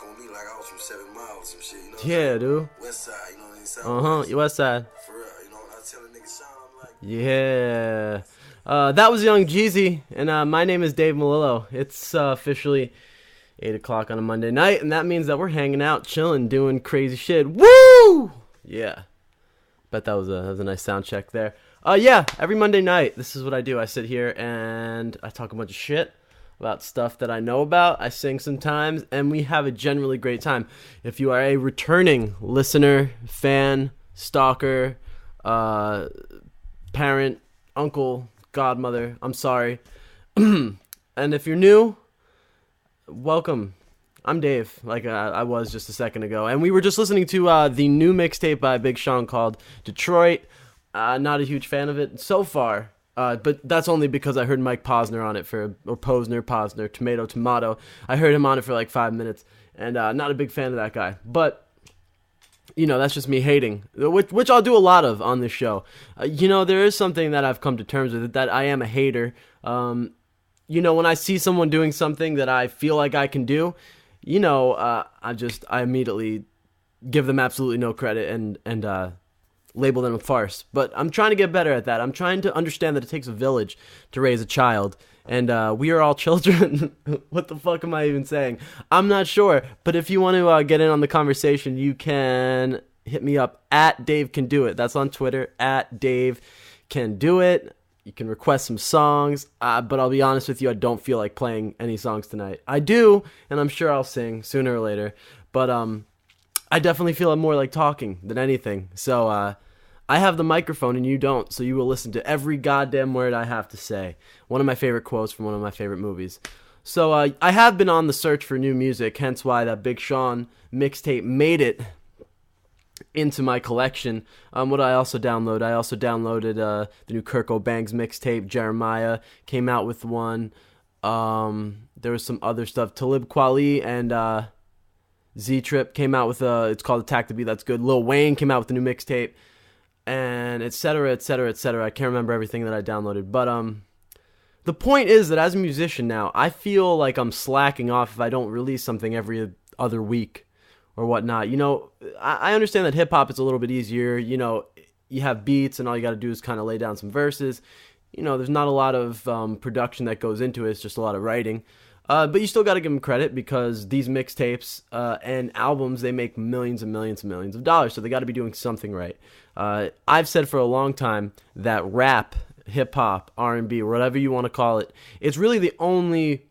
on me like I was from 7 Mile or some shit, you know? Yeah, dude. West Side, you know what I mean? West Side. For real, you know, I was telling niggas Sean, I'm like... Yeah. That was Young Jeezy, and my name is Dave Melillo. It's officially 8 o'clock on a Monday night, and that means that we're hanging out, chilling, doing crazy shit. Woo! Yeah. Bet that was a nice sound check there. Yeah, every Monday night, this is what I do. I sit here and I talk a bunch of shit about stuff that I know about. I sing sometimes, and we have a generally great time. If you are a returning listener, fan, stalker, parent, uncle, godmother, I'm sorry. And if you're new, welcome. I'm Dave, like I was just a second ago. And we were just listening to the new mixtape by Big Sean called Detroit. Not a huge fan of it so far, but that's only because I heard Mike Posner on it Posner, Tomato. I heard him on it for like 5 minutes, and not a big fan of that guy. But, you know, that's just me hating, which I'll do a lot of on this show. You know, there is something that I've come to terms with, that I am a hater. You know, when I see someone doing something that I feel like I can do, you know, I immediately give them absolutely no credit and label them a farce. But I'm trying to get better at that. I'm trying to understand that it takes a village to raise a child, and we are all children. What the fuck am I even saying? I'm not sure, but if you want to get in on the conversation, you can hit me up at Dave Can Do It. That's on Twitter, at Dave Can Do It. You can request some songs, but I'll be honest with you, I don't feel like playing any songs tonight. I do, and I'm sure I'll sing sooner or later, but I definitely feel more like talking than anything. So I have the microphone and you don't, so you will listen to every goddamn word I have to say. One of my favorite quotes from one of my favorite movies. So I have been on the search for new music, hence why that Big Sean mixtape made it into my collection. What I also downloaded the new Kirk O'Banks mixtape. Jeremiah came out with one. There was some other stuff. Talib Kweli and Z-Trip came out with it's called Attack the Beat. That's good. Lil Wayne came out with a new mixtape, and etc., etc., etc. I can't remember everything that I downloaded, but the point is that as a musician now, I feel like I'm slacking off if I don't release something every other week or whatnot. You know, I understand that hip-hop is a little bit easier. You know, you have beats and all you got to do is kind of lay down some verses. You know, there's not a lot of production that goes into it. It's just a lot of writing. But you still got to give them credit, because these mixtapes and albums, they make millions and millions and millions of dollars, so they got to be doing something right. I've said for a long time that rap, hip-hop, R&B, whatever you want to call it, it's really the only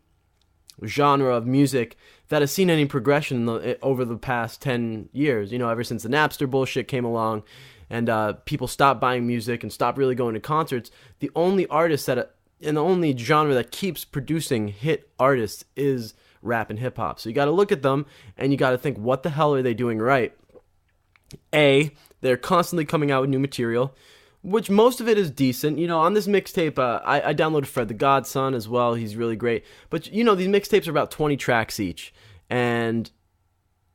genre of music that has seen any progression over the past 10 years. You know, ever since the Napster bullshit came along and people stopped buying music and stopped really going to concerts, the only artist and the only genre that keeps producing hit artists is rap and hip-hop. So you got to look at them and you got to think, what the hell are they doing right? A, they're constantly coming out with new material, which most of it is decent. You know, on this mixtape, I downloaded Fred the Godson as well. He's really great. But, you know, these mixtapes are about 20 tracks each. And,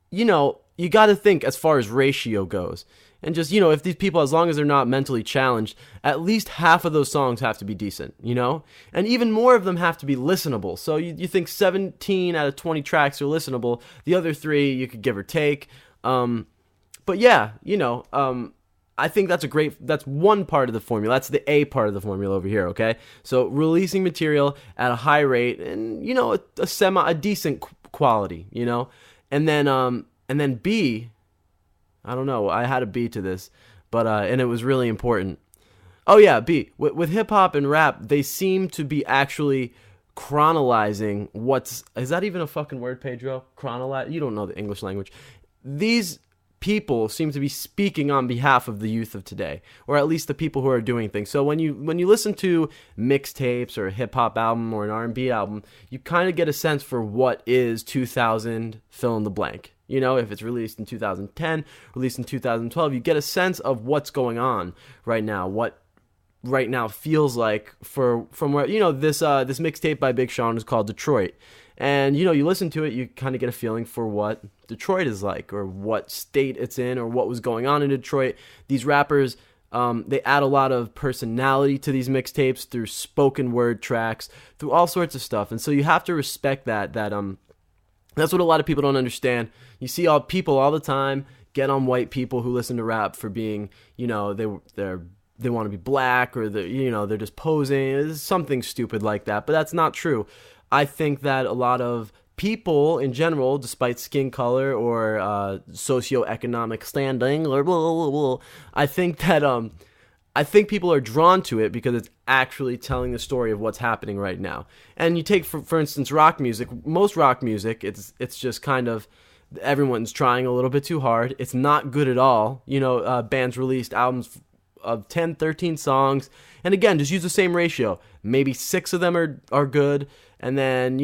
you know, you got to think as far as ratio goes. And just, you know, if these people, as long as they're not mentally challenged, at least half of those songs have to be decent, you know? And even more of them have to be listenable. So you think 17 out of 20 tracks are listenable. The other 3, you could give or take. But yeah, you know, I think that's one part of the formula. That's the A part of the formula over here, okay? So releasing material at a high rate and, you know, a decent quality, you know? And then B, I don't know, I had a B to this, but and it was really important. Oh yeah, B. With hip-hop and rap, they seem to be actually chronologizing is that even a fucking word, Pedro? Chronolize? You don't know the English language. These people seem to be speaking on behalf of the youth of today, or at least the people who are doing things. So when you listen to mixtapes or a hip-hop album or an R&B album, you kind of get a sense for what is 2000 fill in the blank. You know, if it's released in 2010, released in 2012, you get a sense of what's going on right now, what right now feels like from where, you know, this mixtape by Big Sean is called Detroit. And, you know, you listen to it, you kind of get a feeling for what Detroit is like, or what state it's in, or what was going on in Detroit. These rappers, they add a lot of personality to these mixtapes through spoken word tracks, through all sorts of stuff. And so you have to respect that That's what a lot of people don't understand. You see all people all the time get on white people who listen to rap for being, they want to be black, or they're just posing. It's something stupid like that, but that's not true. I think that a lot of people in general, despite skin color or socioeconomic standing, or blah, blah, blah, I think people are drawn to it because it's actually telling the story of what's happening right now. And you take, for instance, rock music. Most rock music, it's just kind of, everyone's trying a little bit too hard. It's not good at all. Bands released albums of 10, 13 songs. And again, just use the same ratio. Maybe 6 of them are good. And then,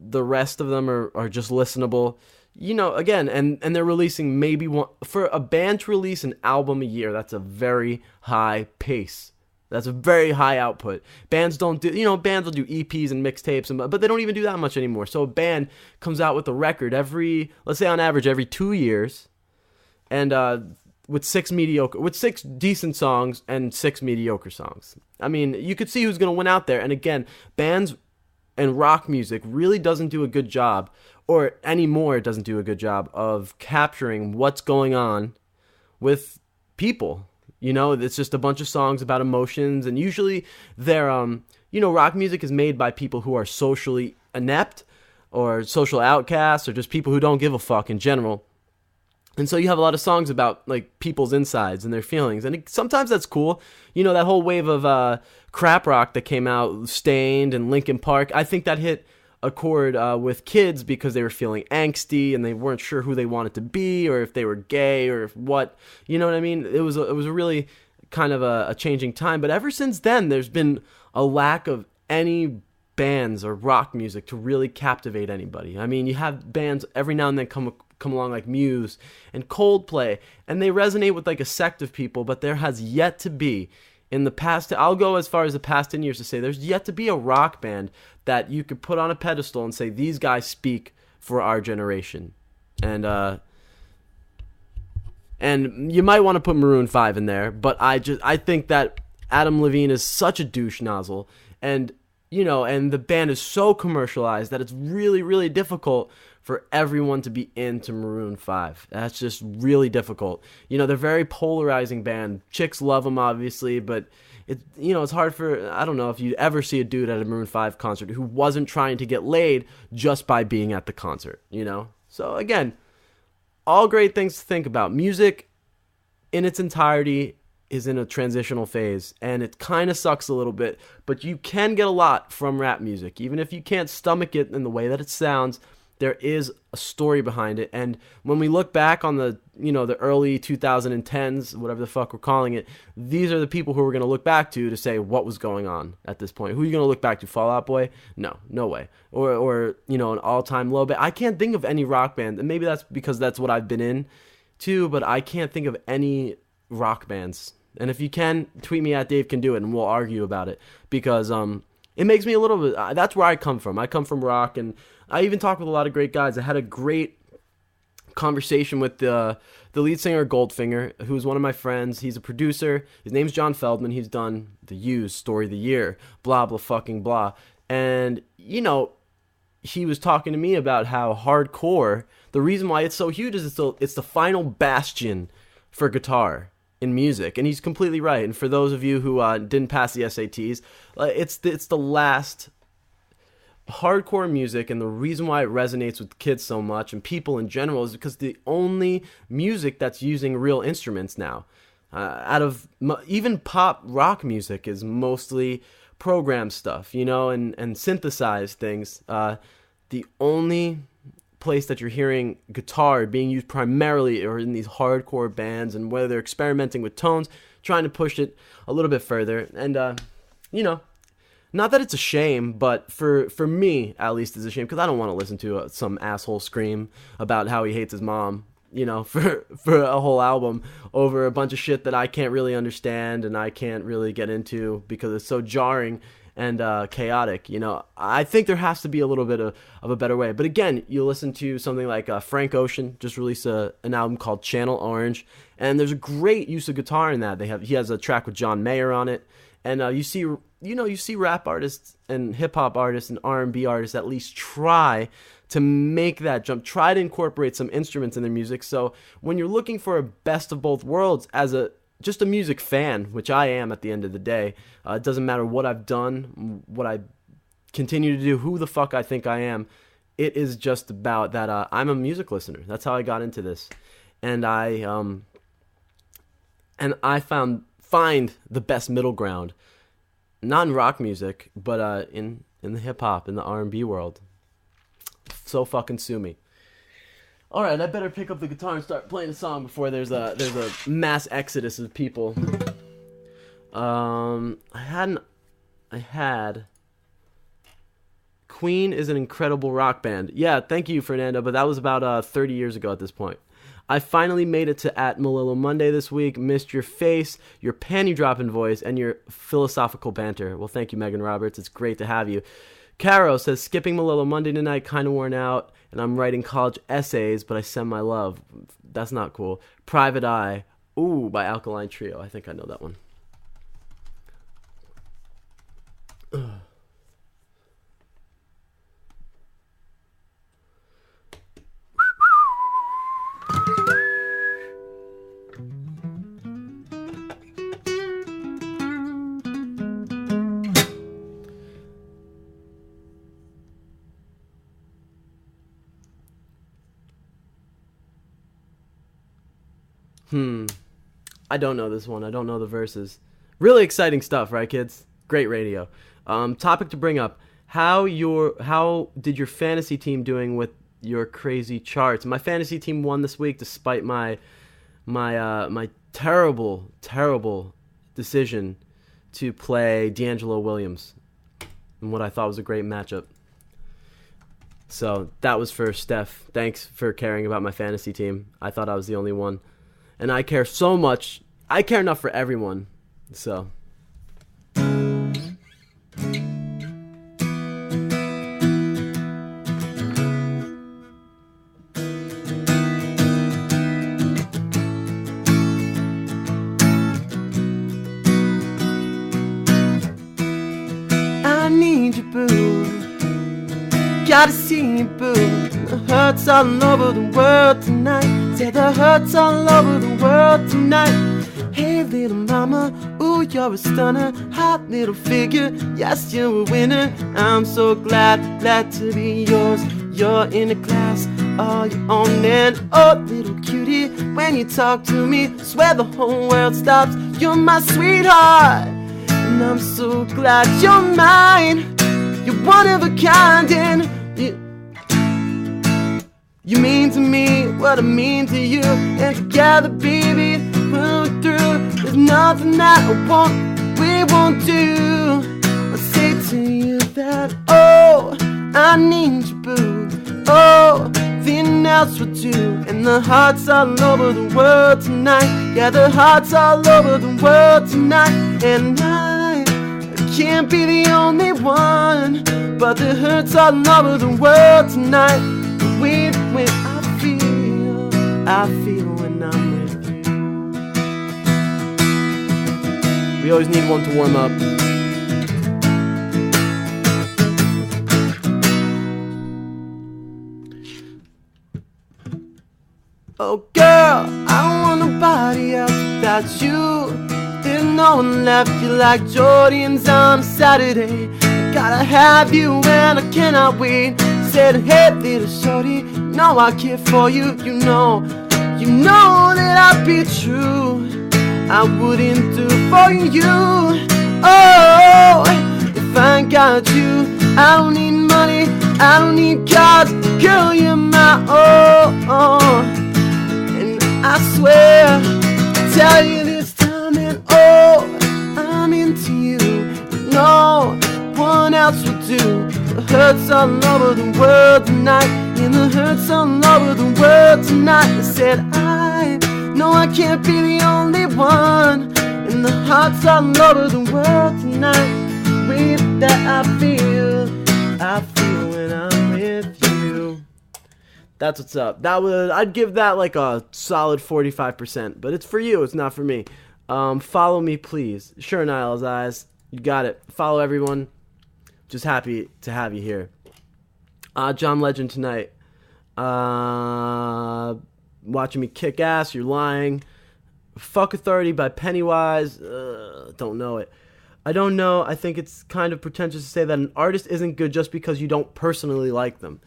the rest of them are just listenable. Again, and they're releasing maybe one. For a band to release an album a year, that's a very high pace. That's a very high output. Bands don't do, bands will do EPs and mixtapes, but they don't even do that much anymore. So a band comes out with a record let's say on average, every 2 years, and with 6 decent songs and 6 mediocre songs. I mean, you could see who's going to win out there. And again, bands and rock music really doesn't do a good job, or anymore it doesn't do a good job of capturing what's going on with people. It's just a bunch of songs about emotions, and usually they're, rock music is made by people who are socially inept, or social outcasts, or just people who don't give a fuck in general. And so you have a lot of songs about, like, people's insides and their feelings. And sometimes that's cool. That whole wave of crap rock that came out, Stained and Linkin Park, I think that hit a chord with kids because they were feeling angsty and they weren't sure who they wanted to be, or if they were gay, or if what. You know what I mean? It was a really kind of a changing time. But ever since then, there's been a lack of any bands or rock music to really captivate anybody. I mean, you have bands every now and then come along like Muse and Coldplay, and they resonate with like a sect of people, but there has yet to be, in the past, I'll go as far as the past 10 years to say, there's yet to be a rock band that you could put on a pedestal and say, these guys speak for our generation. And you might want to put Maroon 5 in there, but I think that Adam Levine is such a douche nozzle, and the band is so commercialized that it's really, really difficult for everyone to be into Maroon 5. That's just really difficult. They're a very polarizing band. Chicks love them, obviously, but it's hard for, I don't know if you'd ever see a dude at a Maroon 5 concert who wasn't trying to get laid just by being at the concert, So again, all great things to think about. Music in its entirety is in a transitional phase, and it kind of sucks a little bit, but you can get a lot from rap music. Even if you can't stomach it in the way that it sounds, there is a story behind it. And when we look back on the early 2010s, whatever the fuck we're calling it, these are the people who we're going to look back to say what was going on at this point. Who are you going to look back to? Fall Out Boy? No way. Or an all-time low band. I can't think of any rock band, and maybe that's because that's what I've been in too, but I can't think of any rock bands. And if you can, tweet me at Dave Can Do It, and we'll argue about it, because it makes me a little bit, that's where I come from. I come from rock, and I even talk with a lot of great guys. I had a great conversation with the lead singer of Goldfinger, who's one of my friends. He's a producer. His name's John Feldman. He's done The Used, Story of the Year, blah, blah, fucking blah. And, he was talking to me about how hardcore, the reason why it's so huge is it's the final bastion for guitar in music. And he's completely right. And for those of you who didn't pass the SATs, it's the last hardcore music, and the reason why it resonates with kids so much and people in general is because the only music that's using real instruments now, even pop rock music, is mostly program stuff, and synthesized things. The only place that you're hearing guitar being used primarily are in these hardcore bands, and whether they're experimenting with tones, trying to push it a little bit further. And not that it's a shame, but for me, at least, it's a shame, because I don't want to listen to some asshole scream about how he hates his mom, for a whole album over a bunch of shit that I can't really understand and I can't really get into because it's so jarring and chaotic. I think there has to be a little bit of a better way. But again, you listen to something like Frank Ocean just released an album called Channel Orange, and there's a great use of guitar in that. He has a track with John Mayer on it. And you see rap artists and hip hop artists and R&B artists at least try to make that jump. Try to incorporate some instruments in their music. So when you're looking for a best of both worlds as just a music fan, which I am at the end of the day, it doesn't matter what I've done, what I continue to do, who the fuck I think I am. It is just about that I'm a music listener. That's how I got into this. And I find the best middle ground, not in rock music, but in the hip hop, in the R&B world. So fucking sue me. All right, I better pick up the guitar and start playing a song before there's a mass exodus of people. I had Queen is an incredible rock band. Yeah, thank you, Fernando, but that was about 30 years ago at this point. I finally made it to at Melillo Monday this week. Missed your face, your panty dropping voice, and your philosophical banter. Well, thank you, Megan Roberts. It's great to have you. Caro says, skipping Melillo Monday tonight, kind of worn out, and I'm writing college essays, but I send my love. That's not cool. Private Eye. Ooh, by Alkaline Trio. I think I know that one. I don't know this one. I don't know the verses. Really exciting stuff, right, kids? Great radio. Topic to bring up. How did your fantasy team doing with your crazy charts? My fantasy team won this week despite my terrible decision to play D'Angelo Williams in what I thought was a great matchup. So that was for Steph. Thanks for caring about my fantasy team. I thought I was the only one. And I care so much. I care enough for everyone. So. I need you, boo. Gotta see you, boo. The hurts all over the world tonight. Say the hurts all over the world tonight. Hey little mama, ooh you're a stunner. Hot little figure, yes you're a winner. I'm so glad to be yours. You're in a class all your own. And oh little cutie, when you talk to me, swear the whole world stops. You're my sweetheart, and I'm so glad you're mine. You're one of a kind, and you mean to me what I mean to you. And together, baby, we'll through. There's nothing that we won't do. I'll say to you that, oh, I need you, boo. Oh, nothing else will do. And the hearts all over the world tonight. Yeah, the hearts all over the world tonight. And I can't be the only one, but the hurts all over the world tonight. When I feel when I'm with you. We always need one to warm up. Oh girl, I don't want nobody else without you. There's no one left, you like Jordans on a Saturday. I gotta have you and I cannot wait. Said, hey little shorty, know I care for you. You know that I'd be true. I wouldn't do for you. Oh, if I ain't got you, I don't need money, I don't need cars. Girl, you're my oh. And I swear, tell you this time, and oh, I'm into you. No one else will do. The hurts all over the world tonight. And the hurts all over the world tonight. I said I know I can't be the only one. And the hearts all over the world tonight. Way that I feel when I'm with you. That's what's up. I'd give that like a solid 45%. But it's for you, it's not for me. Follow me, please. Sure, Niles Eyes. You got it. Follow everyone. Just happy to have you here. John Legend tonight. Watching me kick ass, you're lying. Fuck Authority by Pennywise. Don't know it. I don't know. I think it's kind of pretentious to say that an artist isn't good just because you don't personally like them.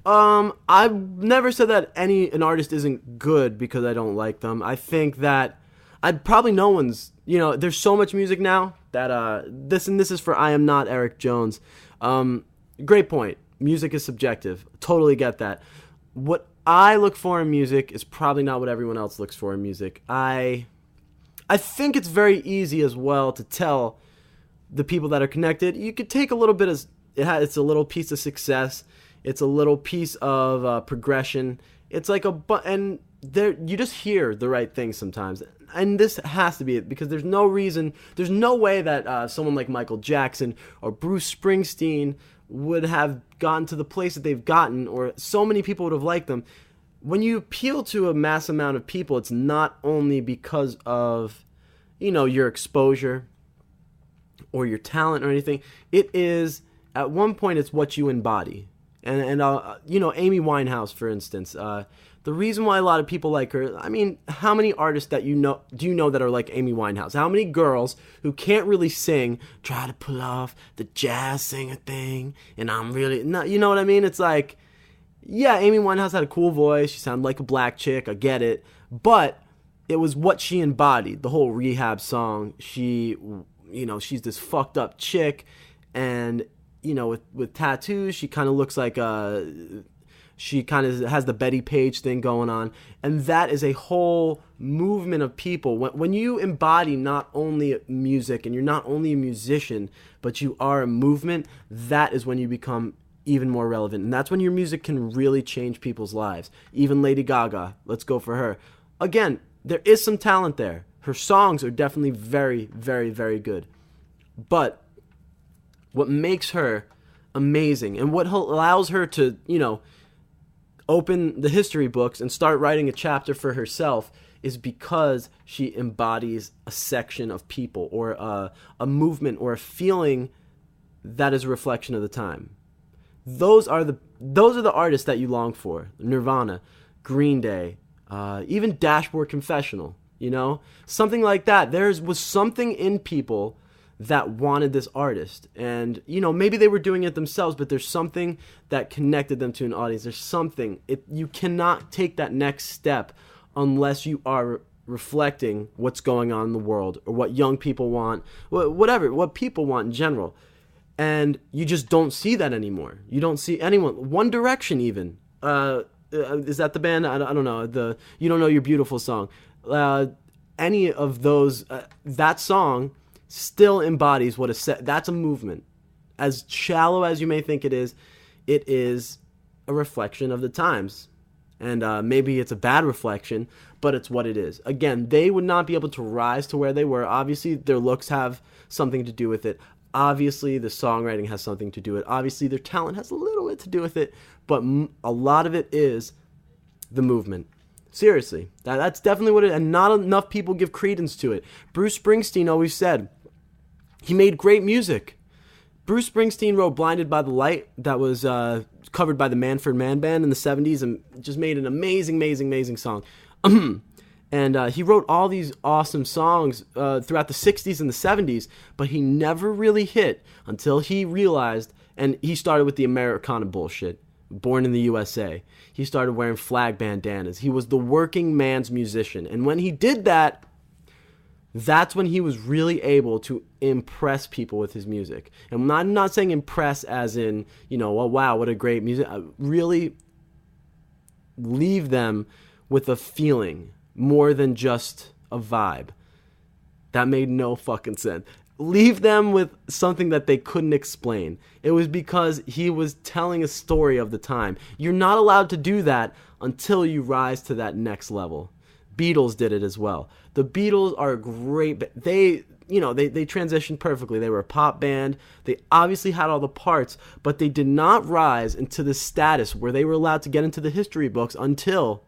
I've never said that an artist isn't good because I don't like them. I think that no one's, there's so much music now that this is for I Am Not Eric Jones. Great point. Music is subjective. Totally get that. What I look for in music is probably not what everyone else looks for in music. I think it's very easy as well to tell the people that are connected. You could take a little bit of it's a little piece of success. It's a little piece of progression. It's like and there you just hear the right things sometimes. And this has to be it because there's no way that someone like Michael Jackson or Bruce Springsteen would have gotten to the place that they've gotten, or so many people would have liked them. When you appeal to a mass amount of people, it's not only because of, your exposure or your talent or anything. It is, at one point, it's what you embody. And Amy Winehouse, for instance, the reason why a lot of people like her, I mean, how many artists that do you know that are like Amy Winehouse? How many girls who can't really sing try to pull off the jazz singer thing? And I'm really, not, you know what I mean? It's like, yeah, Amy Winehouse had a cool voice. She sounded like a black chick. I get it. But it was what she embodied. The whole Rehab song, she's this fucked up chick. And, with tattoos, she kind of looks like she kind of has the Betty Page thing going on. And that is a whole movement of people. When you embody not only music and you're not only a musician, but you are a movement, that is when you become even more relevant. And that's when your music can really change people's lives. Even Lady Gaga, let's go for her. Again, there is some talent there. Her songs are definitely very, very, very good. But what makes her amazing and what allows her to, open the history books and start writing a chapter for herself is because she embodies a section of people or a movement or a feeling that is a reflection of the time. Those are the artists that you long for. Nirvana, Green Day, even Dashboard Confessional, something like that. There was something in people that wanted this artist, and maybe they were doing it themselves, but there's something that connected them to an audience. There's something. You cannot take that next step unless you are reflecting what's going on in the world or what young people want, what people want in general. And you just don't see that anymore. You don't see anyone. One Direction even. Is that the band? I don't know. You Don't Know You're Beautiful song. Any of those, that song still embodies what is said. That's a movement. As shallow as you may think it is a reflection of the times. And maybe it's a bad reflection, but it's what it is. Again, they would not be able to rise to where they were. Obviously, their looks have something to do with it. Obviously, the songwriting has something to do with it. Obviously, their talent has a little bit to do with it. But a lot of it is the movement. Seriously. That's definitely what it is. And not enough people give credence to it. Bruce Springsteen always said he made great music. Bruce Springsteen wrote Blinded by the Light that was covered by the Manfred Mann Band in the 70s and just made an amazing, amazing, amazing song. And he wrote all these awesome songs throughout the 60s and the 70s, but he never really hit until he realized, and he started with the Americana bullshit, born in the USA. He started wearing flag bandanas. He was the working man's musician. And when he did that, that's when he was really able to impress people with his music. And I'm not saying impress as in, oh, wow, what a great music. Really leave them with a feeling more than just a vibe. That made no fucking sense. Leave them with something that they couldn't explain. It was because he was telling a story of the time. You're not allowed to do that until you rise to that next level. Beatles did it as well. The Beatles are great. They transitioned perfectly. They were a pop band. They obviously had all the parts, but they did not rise into the status where they were allowed to get into the history books until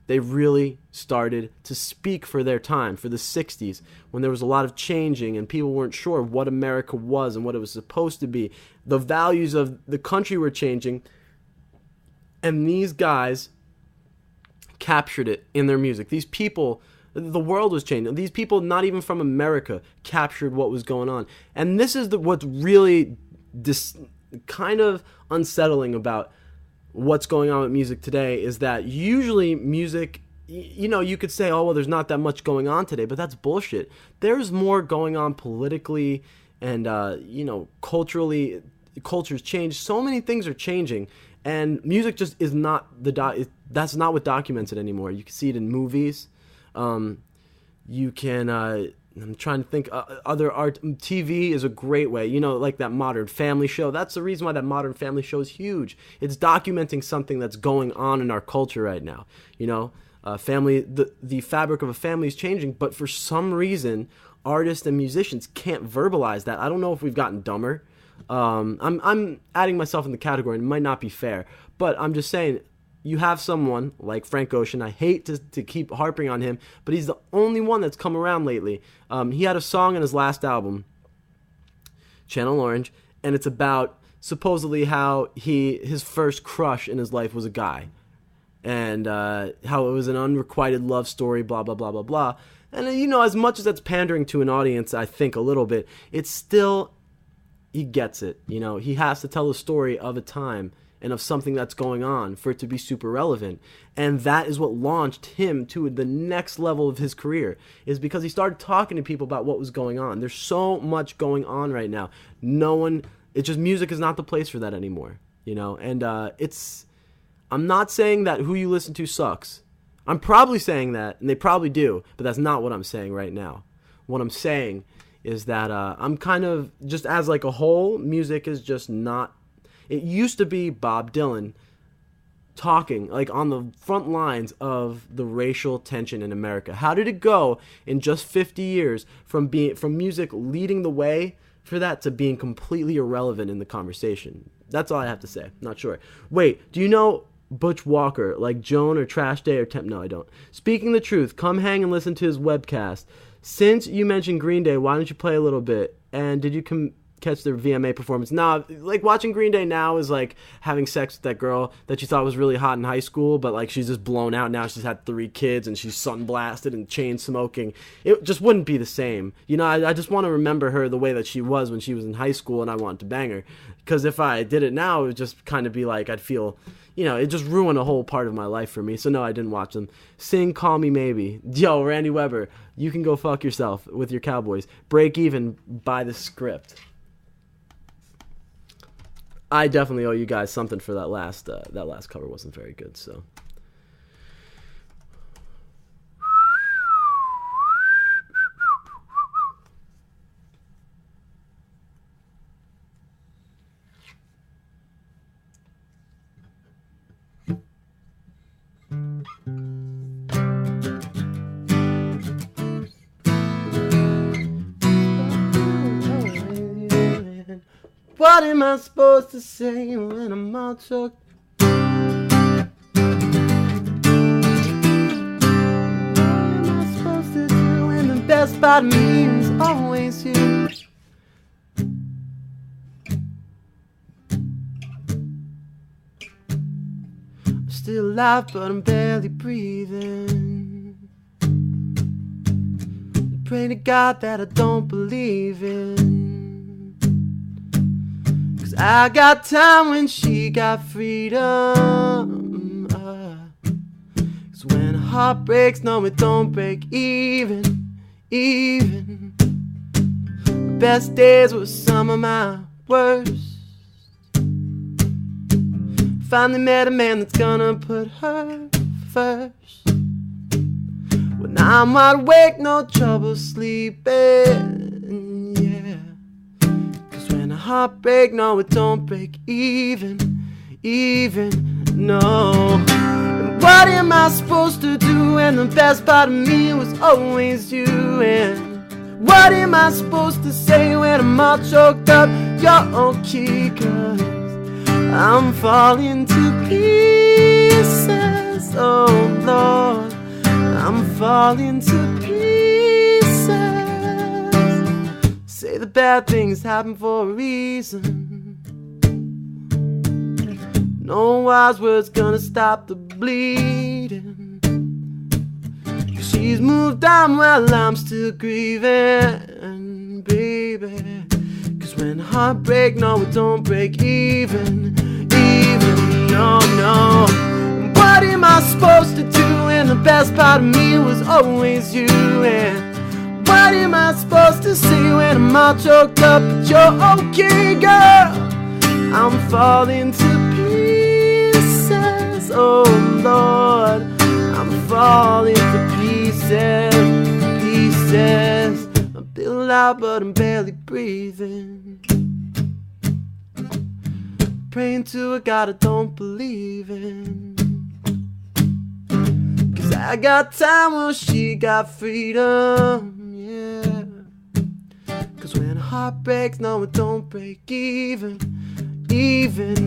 they really started to speak for their time, for the 60s, when there was a lot of changing and people weren't sure what America was and what it was supposed to be. The values of the country were changing. And these guys captured it in their music. These people, the world was changing. These people, not even from America, captured what was going on. And this is what's really kind of unsettling about what's going on with music today, is that usually music, you could say, oh, well, there's not that much going on today, but that's bullshit. There's more going on politically and, culturally. Cultures change. So many things are changing, and music just is not that's not what documents it anymore. You can see it in movies. You can, I'm trying to think, other art. TV is a great way, like that Modern Family show. That's the reason why that Modern Family show is huge. It's documenting something that's going on in our culture right now. Family, the fabric of a family is changing, but for some reason, artists and musicians can't verbalize that. I don't know if we've gotten dumber. I'm adding myself in the category, and it might not be fair, but I'm just saying, you have someone like Frank Ocean. I hate to keep harping on him, but he's the only one that's come around lately. He had a song in his last album, Channel Orange, and it's about supposedly how his first crush in his life was a guy, and how it was an unrequited love story, blah, blah, blah, blah, blah. And, as much as that's pandering to an audience, I think a little bit, it's still, he gets it. He has to tell the story of a time and of something that's going on for it to be super relevant. And that is what launched him to the next level of his career, is because he started talking to people about what was going on. There's so much going on right now. Music is not the place for that anymore, and I'm not saying that who you listen to sucks. I'm probably saying that, and they probably do, but that's not what I'm saying right now. What I'm saying is that I'm kind of, just as like a whole, music is just not. It used to be Bob Dylan talking like on the front lines of the racial tension in America. How did it go in just 50 years from music leading the way for that to being completely irrelevant in the conversation? That's all I have to say. Not sure. Wait, do you know Butch Walker, like Joan or Trash Day or Temp? No, I don't. Speaking the truth, come hang and listen to his webcast. Since you mentioned Green Day, why don't you play a little bit? And did you catch their VMA performance? Nah, like watching Green Day now is like having sex with that girl that you thought was really hot in high school, but like she's just blown out now. She's had 3 kids and she's sun-blasted and chain smoking. It just wouldn't be the same. I just want to remember her the way that she was when she was in high school, and I wanted to bang her. Because if I did it now, it would just kind of be like, I'd feel, it just ruined a whole part of my life for me. So no, I didn't watch them. Sing Call Me Maybe. Yo, Randy Weber, you can go fuck yourself with your Cowboys. Break even by the script. I definitely owe you guys something for that last cover. Wasn't very good, so. What am I supposed to say when I'm all choked? What am I supposed to do when the best part of me is always you? I'm still alive, but I'm barely breathing. Pray to God that I don't believe in. I got time when she got freedom. 'Cause when a heart breaks, no, it don't break even. The best days were some of my worst. Finally met a man that's gonna put her first. When I'm wide awake, no trouble sleeping, yeah. Heartbreak, no, it don't break even, no. And what am I supposed to do when the best part of me was always you? And what am I supposed to say when I'm all choked up? You're okay, 'cause I'm falling to pieces, oh Lord, I'm falling to pieces. Say the bad things happen for a reason. No wise words gonna stop the bleeding. She's moved on while I'm still grieving, baby. Cause when heartbreak, no, it don't break even, no, no. What am I supposed to do when the best part of me was always you? And what am I supposed to say when I'm all choked up but you're okay, girl? I'm falling to pieces, oh Lord. I'm falling to pieces, pieces. I'm feeling loud but I'm barely breathing. Praying to a God I don't believe in. Cause I got time while she got freedom, yeah. Cause when a heart breaks, no it don't break even,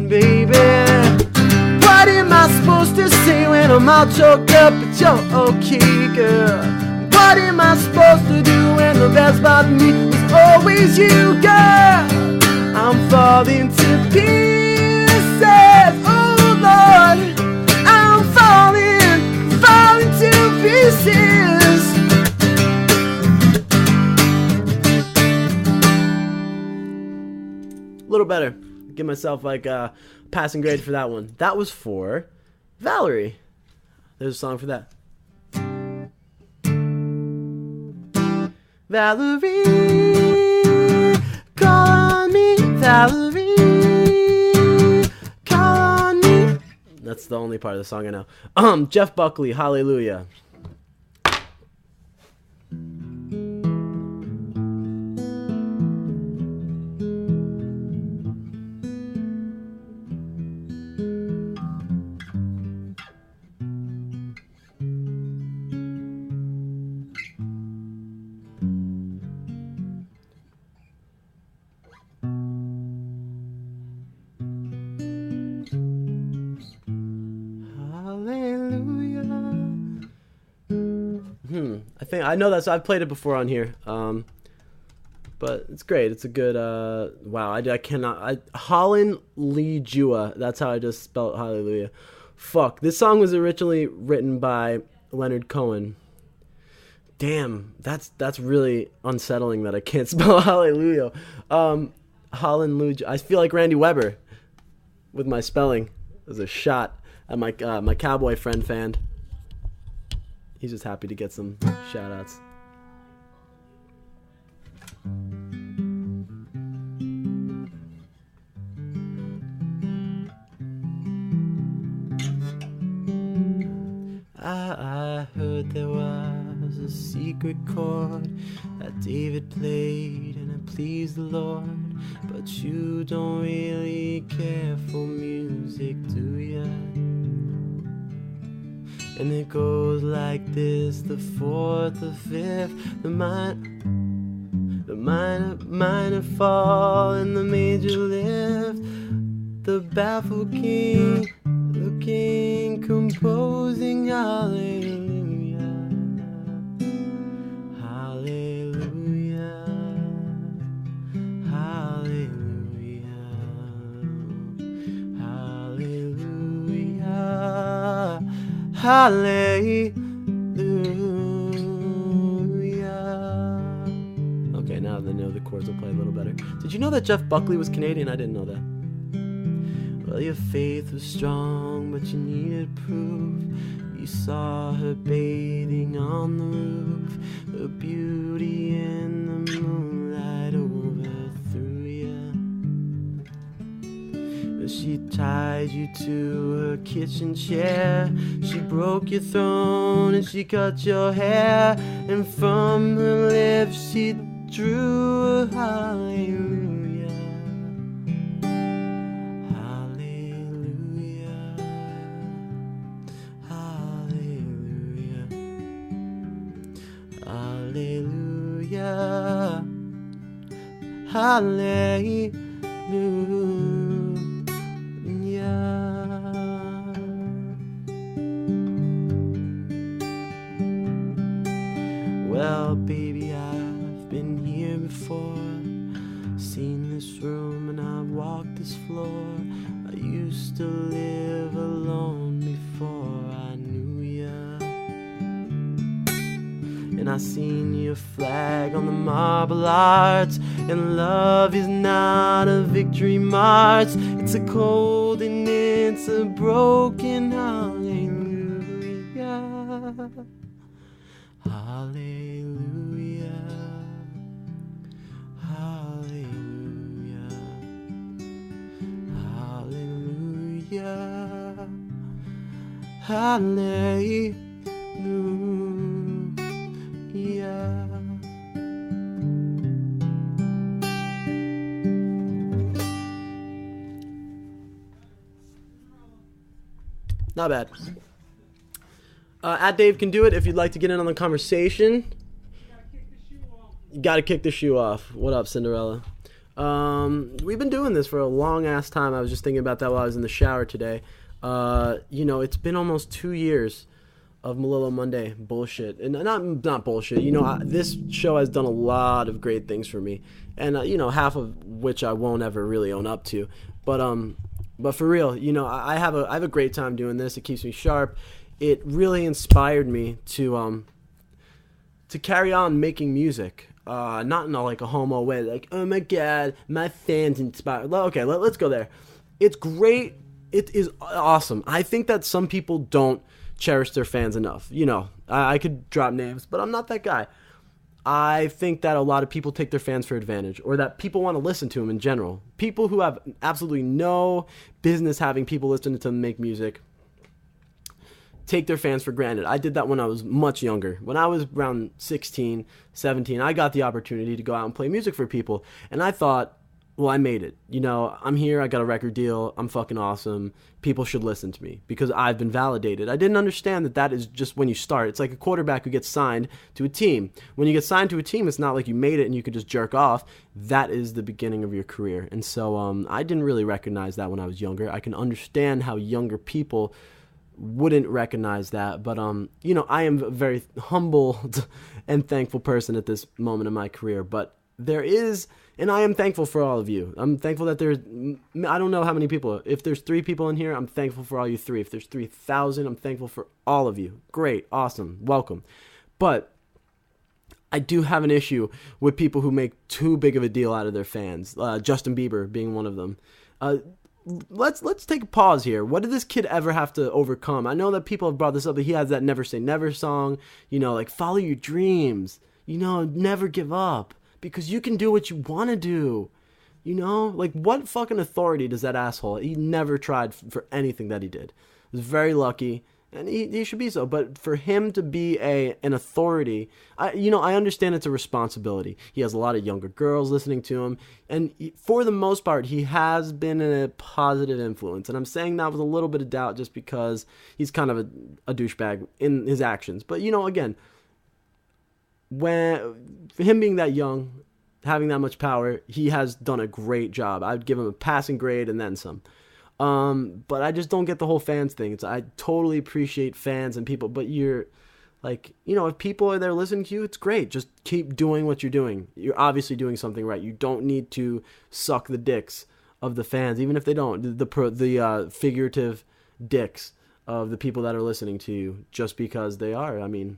baby. What am I supposed to say when I'm all choked up but you're okay, girl? What am I supposed to do when the best part of me was always you, girl? I'm falling to pieces, oh Lord. I'm falling to pieces. A little better. Give myself like a passing grade for that one. That was for Valerie. There's a song for that. Valerie, call on me, Valerie, call on me. That's the only part of the song I know. Jeff Buckley, Hallelujah. I know that, so I've played it before on here, but it's great. It's a good, wow, I cannot, Holland Lee Jua, that's how I just spelled Hallelujah. Fuck, this song was originally written by Leonard Cohen. Damn, that's really unsettling that I can't spell Hallelujah. Holland Lee Jua, I feel like Randy Weber with my spelling. It was a shot at my cowboy friend fan. He's just happy to get some shout-outs. I heard there was a secret chord that David played and it pleased the Lord. But you don't really care for music, do ya? And it goes like this: the fourth, the fifth, the minor fall, and the major lift. The baffled king, the king composing hallelujah, hallelujah, hallelujah, hallelujah. Hallelujah. Okay, now they know the chords will play a little better. Did you know that Jeff Buckley was Canadian? I didn't know that. Well, your faith was strong, but you needed proof. You saw her bathing on the roof, her beauty in the moonlight overthrew you. She tied you to her kitchen chair. She broke your throne and she cut your hair. And from her lips she drew a hallelujah, hallelujah, hallelujah, hallelujah, hallelujah. Well, baby, I've been here before, seen this room and I've walked this floor. I used to live alone before I knew ya. And I seen your flag on the marble arch, and love is not a victory march. It's a cold and it's a broken hallelujah. Hallelujah. Hallelujah. Hallelujah. Hallelujah. Not bad. At Dave Can Do It if you'd like to get in on the conversation. You gotta kick the shoe off. What up, Cinderella? We've been doing this for a long ass time. I was just thinking about that while I was in the shower today. It's been almost 2 years of Melillo Monday bullshit, and not bullshit. This show has done a lot of great things for me, and half of which I won't ever really own up to. But for real, I have a great time doing this. It keeps me sharp. It really inspired me to carry on making music. Not in a homo way, like, oh my god, my fans inspired. Okay, let's go there. It's great. It is awesome. I think that some people don't cherish their fans enough. I could drop names, but I'm not that guy. I think that a lot of people take their fans for advantage, or that people want to listen to them in general. People who have absolutely no business having people listen to them make music take their fans for granted. I did that when I was much younger. When I was around 16, 17, I got the opportunity to go out and play music for people. And I thought, well, I made it. I'm here, I got a record deal, I'm fucking awesome. People should listen to me because I've been validated. I didn't understand that is just when you start. It's like a quarterback who gets signed to a team. When you get signed to a team, it's not like you made it and you could just jerk off. That is the beginning of your career. And so I didn't really recognize that when I was younger. I can understand how younger people wouldn't recognize that, but I am a very humbled and thankful person at this moment in my career. But there is, and I am thankful for all of you. I'm thankful that I don't know how many people. If there's 3 people in here, I'm thankful for all you 3. If there's 3,000, I'm thankful for all of you. Great, awesome, welcome. But I do have an issue with people who make too big of a deal out of their fans. Justin Bieber being one of them. Let's take a pause here. What did this kid ever have to overcome? I know that people have brought this up, but he has that Never Say Never song, follow your dreams, never give up, because you can do what you want to do, what fucking authority does that asshole? He never tried for anything that he did. He was very lucky, and he should be so. But for him to be an authority, I understand it's a responsibility. He has a lot of younger girls listening to him, and for the most part, he has been a positive influence. And I'm saying that with a little bit of doubt, just because he's kind of a douchebag in his actions. But again, for him being that young, having that much power, he has done a great job. I'd give him a passing grade and then some. But I just don't get the whole fans thing. I totally appreciate fans and people, but you're like, if people are there listening to you, it's great. Just keep doing what you're doing. You're obviously doing something right. You don't need to suck the dicks of the fans, even if they don't. The figurative dicks of the people that are listening to you, just because they are. I mean,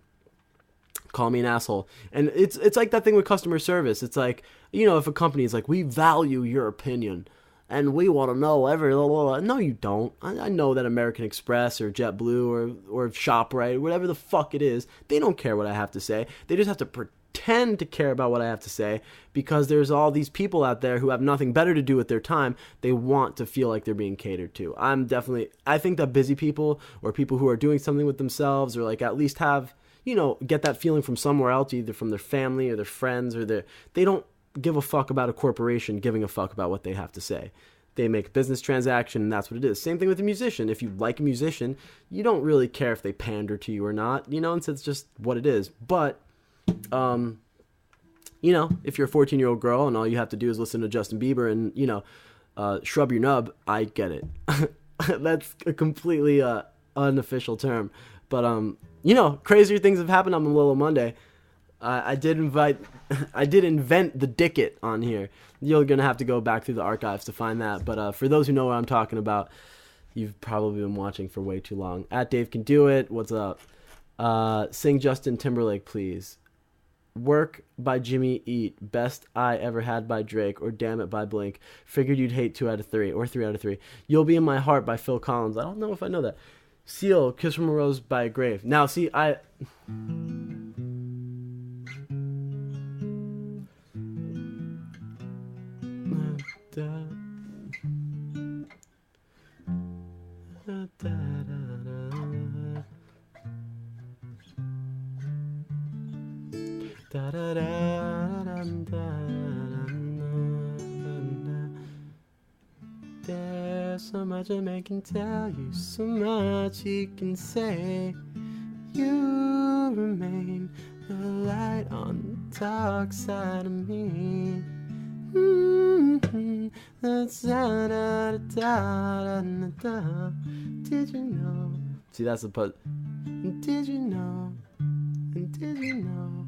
call me an asshole. And it's like that thing with customer service. It's like, if a company is like, we value your opinion and we want to know every little. No, you don't. I know that American Express or JetBlue or ShopRite, whatever the fuck it is, they don't care what I have to say. They just have to pretend to care about what I have to say, because there's all these people out there who have nothing better to do with their time. They want to feel like they're being catered to. I think that busy people, or people who are doing something with themselves, or like at least have, get that feeling from somewhere else, either from their family or their friends, or they don't give a fuck about a corporation giving a fuck about what they have to say. They make a business transaction, and that's what it is. Same thing with a musician. If you like a musician, you don't really care if they pander to you or not, and so it's just what it is. But, if you're a 14-year-old girl and all you have to do is listen to Justin Bieber and, shrub your nub, I get it. That's a completely unofficial term. But, crazier things have happened on Melillo Monday. I did invent the Dicket on here. You're going to have to go back through the archives to find that. But for those who know what I'm talking about, you've probably been watching for way too long. At Dave Can Do It. What's up? Sing Justin Timberlake, please. Work by Jimmy Eat. Best I Ever Had by Drake. Or Damn It by Blink. Figured you'd hate 2 out of 3. Or 3 out of 3. You'll Be in My Heart by Phil Collins. I don't know if I know that. Seal, Kiss from a Rose by Grave. Now, see, I... There's so much a man can tell you, so much he can say. You remain the light on the dark side of me. That's da da da da da. Did you know? See, that's the part. Did you know? Did you know?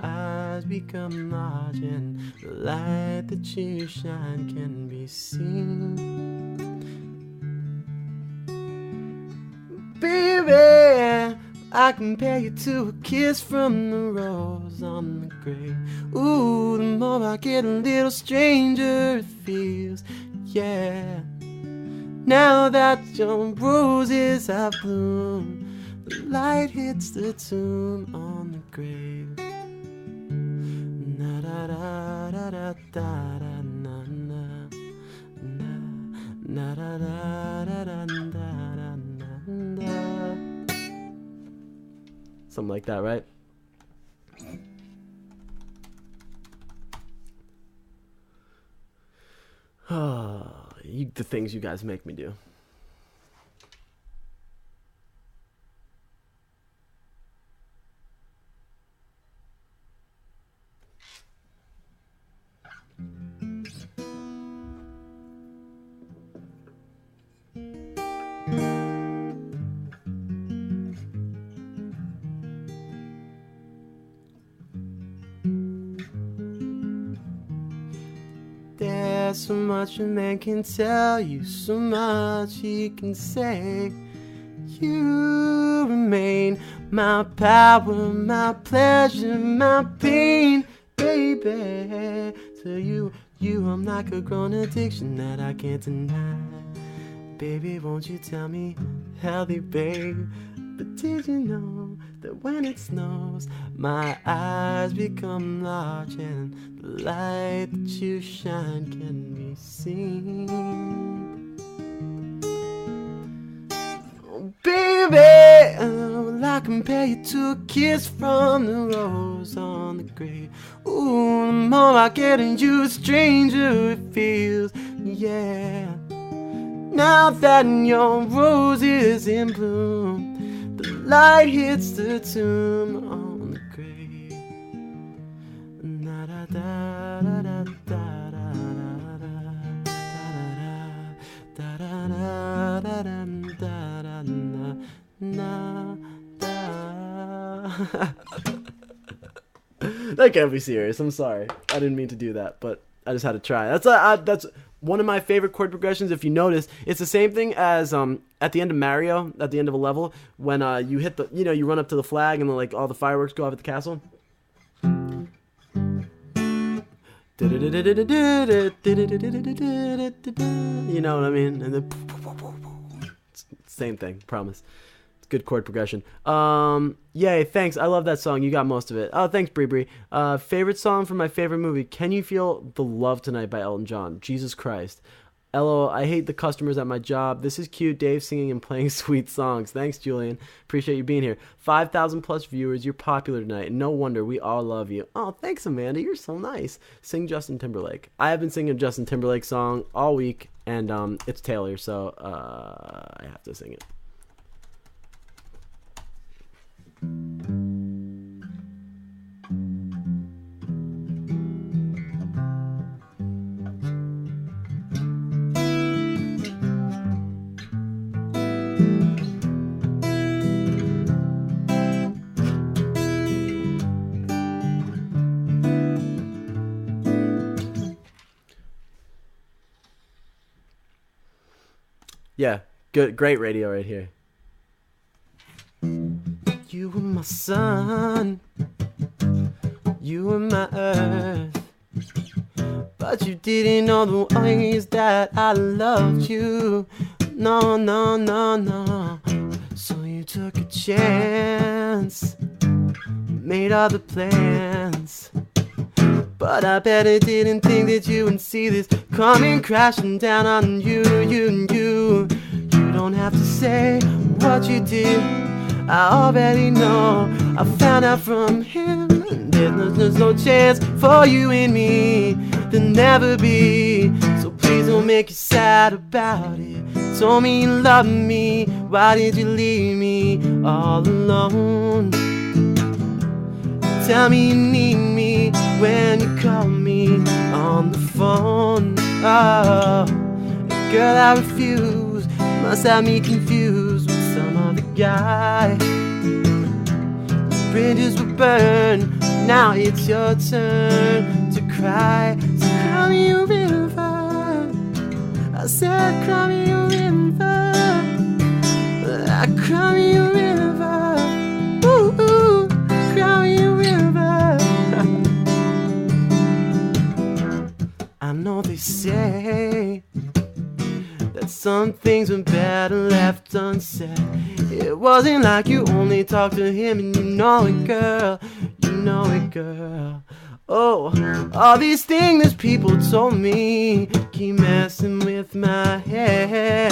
Eyes become large and the light that you shine can be seen. Baby, I compare you to a kiss from the rose on the grave. Ooh, the more I get a little stranger it feels, yeah. Now that your roses have bloomed, the light hits the tomb on the grave. Na da da da da da da na na na da da da da da da. Something like that, right? The things you guys make me do. There's so much a man can tell you, so much he can say. You remain my power, my pleasure, my pain, baby. To you I'm like a grown addiction that I can't deny. Baby, won't you tell me, healthy babe? But did you know that when it snows, my eyes become large and the light that you shine can be seen? Oh, baby, well, I compare you to a kiss from the rose on the grave. Ooh, the more I get in you, the stranger it feels, yeah. Now that your rose is in bloom, the light hits the tomb on the grave. Na da da da da da da da da da da da. That can't be serious. I'm sorry. I didn't mean to do that, but I just had to try. That's one of my favorite chord progressions. If you notice, it's the same thing as at the end of Mario, at the end of a level, when you hit the, you run up to the flag and then, like, all the fireworks go off at the castle. You know what I mean? And then same thing, promise. It's good chord progression. Yay, thanks. I love that song. You got most of it. Oh, thanks, Bree Bree. Favorite song from my favorite movie. Can You Feel the Love Tonight by Elton John? Jesus Christ. LOL, I hate the customers at my job. This is cute. Dave singing and playing sweet songs. Thanks, Julian. Appreciate you being here. 5,000 plus viewers. You're popular tonight. No wonder. We all love you. Oh, thanks, Amanda. You're so nice. Sing Justin Timberlake. I have been singing a Justin Timberlake song all week, and it's Taylor, so I have to sing it. Yeah, good, great radio right here. You were my sun, you were my earth, but you didn't know the ways that I loved you. No, no, no, no. So you took a chance, made other plans, but I bet it didn't think that you would see this coming crashing down on you. You don't have to say what you did, I already know. I found out from him, there's no chance for you and me. There'll never be, so please don't make you sad about it. Told me you loved me, why did you leave me all alone? Tell me you need me when you call me on the phone. Oh, girl, I refuse, must have me confused with some other guy. Bridges were burned, now it's your turn to cry. So cry me a river, I said cry me a river, I cry me a river, ooh, ooh, cry me a river. I know they say that some things were better left unsaid. It wasn't like you only talked to him, and you know it, girl. You know it, girl. Oh, all these things that people told me keep messing with my head.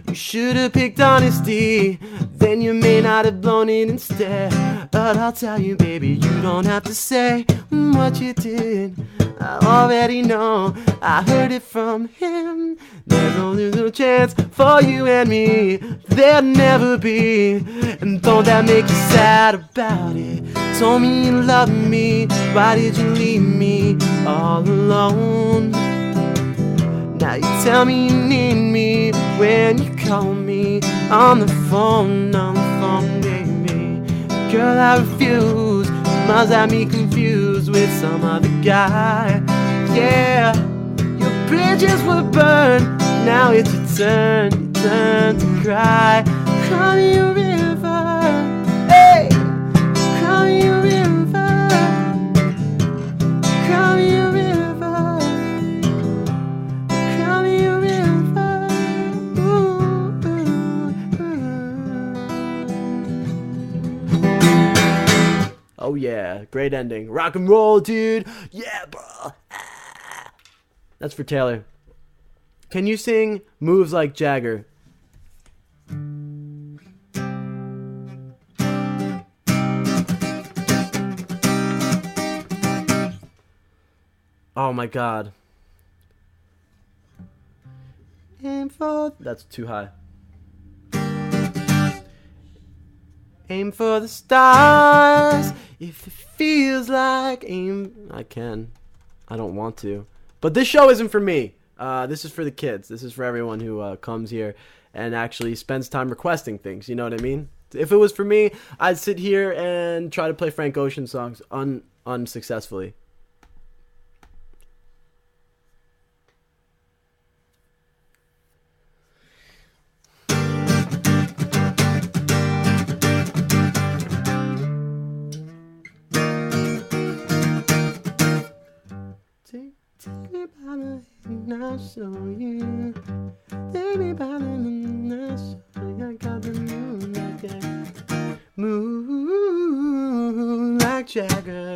You should have picked honesty, then you may not have blown it instead. But I'll tell you, baby, you don't have to say what you did. I already know, I heard it from him. There's no little chance for you and me, there'll never be. And don't that make you sad about it? Told me you loved me, why did you leave me all alone? Now you tell me you need me when you call me on the phone, baby. Girl, I refuse, must have me confused with some other guy. Yeah, your bridges were burned, now it's your turn to cry. Cry me a river, hey, cry me a river, cry me a river, cry me a river, ooh, ooh, ooh. Oh yeah, great ending. Rock and roll, dude. Yeah, bro. Ah. That's for Taylor. Can you sing Moves Like Jagger? Oh my god. Aim for... That's too high. Aim for the stars. If it feels like aim... I can. I don't want to. But this show isn't for me. This is for the kids. This is for everyone who comes here and actually spends time requesting things. You know what I mean? If it was for me, I'd sit here and try to play Frank Ocean songs unsuccessfully. Take me by the hand and I'll show you. Take me by the hand and I'll show you. I got the moon like Jagger. Moon like Jagger.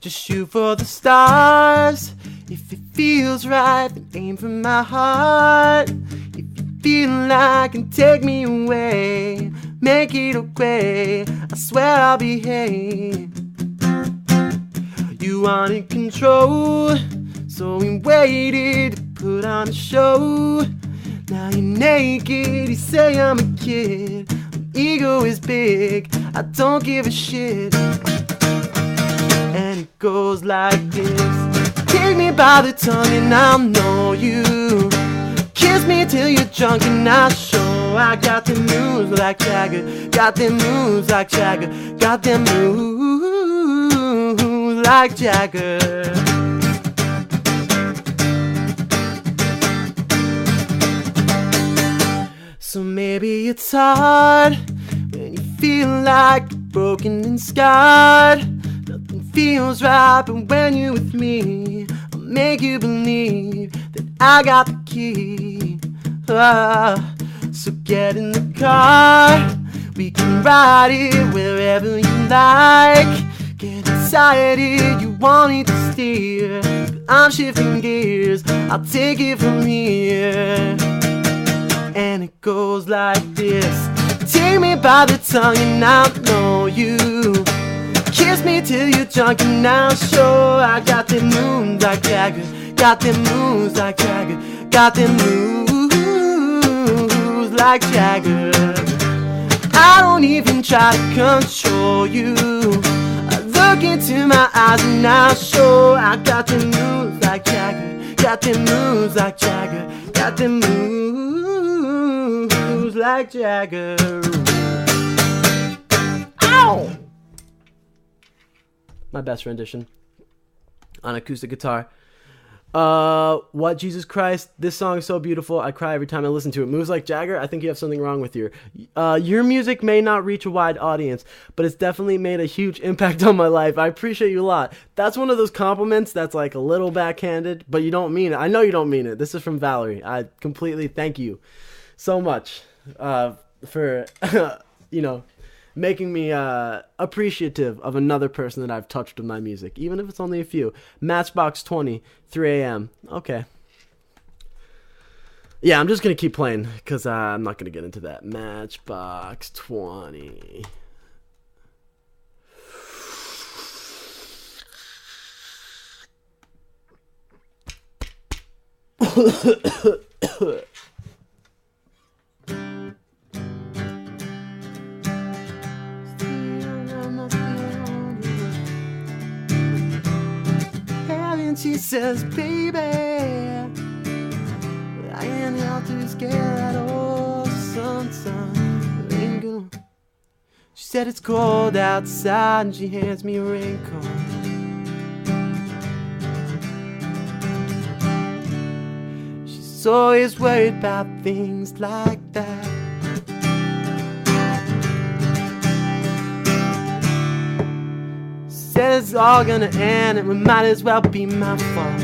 Just shoot for the stars. If it feels right, then aim for my heart. If you feel like and take me away, make it okay, I swear I'll behave. You wanted control, so we waited to put on a show. Now you're naked, you say I'm a kid. My ego is big, I don't give a shit. And it goes like this. Take me by the tongue and I'll know you. Kiss me till you're drunk and I'll show I got them moves like Jagger. Got them moves like Jagger. Got them moves like Jagger. So maybe it's hard when you feel like you're broken and scarred. Nothing feels right, but when you're with me, I'll make you believe that I got the key. So get in the car, we can ride it wherever you like. Get excited, you want it to steer, but I'm shifting gears, I'll take it from here. And it goes like this. Take me by the tongue and I'll know you. Kiss me till you're drunk and I'll show I got them moves like Jagger. Got them moves like Jagger. Got them moves like Jagger. I don't even try to control you. I look into my eyes and I'll show I got them moves like Jagger. Got them moves like Jagger. Got them moves like Jagger. Ow! My best rendition on acoustic guitar. What Jesus Christ? This song is so beautiful. I cry every time I listen to it. Moves like Jagger. I think you have something wrong with your music may not reach a wide audience, but it's definitely made a huge impact on my life. I appreciate you a lot. That's one of those compliments that's like a little backhanded, but you don't mean it. I know you don't mean it. This is from Valerie. I completely thank you so much for making me appreciative of another person that I've touched with my music, even if it's only a few. Matchbox 20, 3 a.m. Okay. Yeah, I'm just going to keep playing because I'm not going to get into that. Matchbox 20. She says, baby, I ain't out to be scared at all. Sometimes it ain't gonna. She said it's cold outside and she hands me a raincoat. She's always worried about things like that. Said it's all gonna end and it might as well be my fault.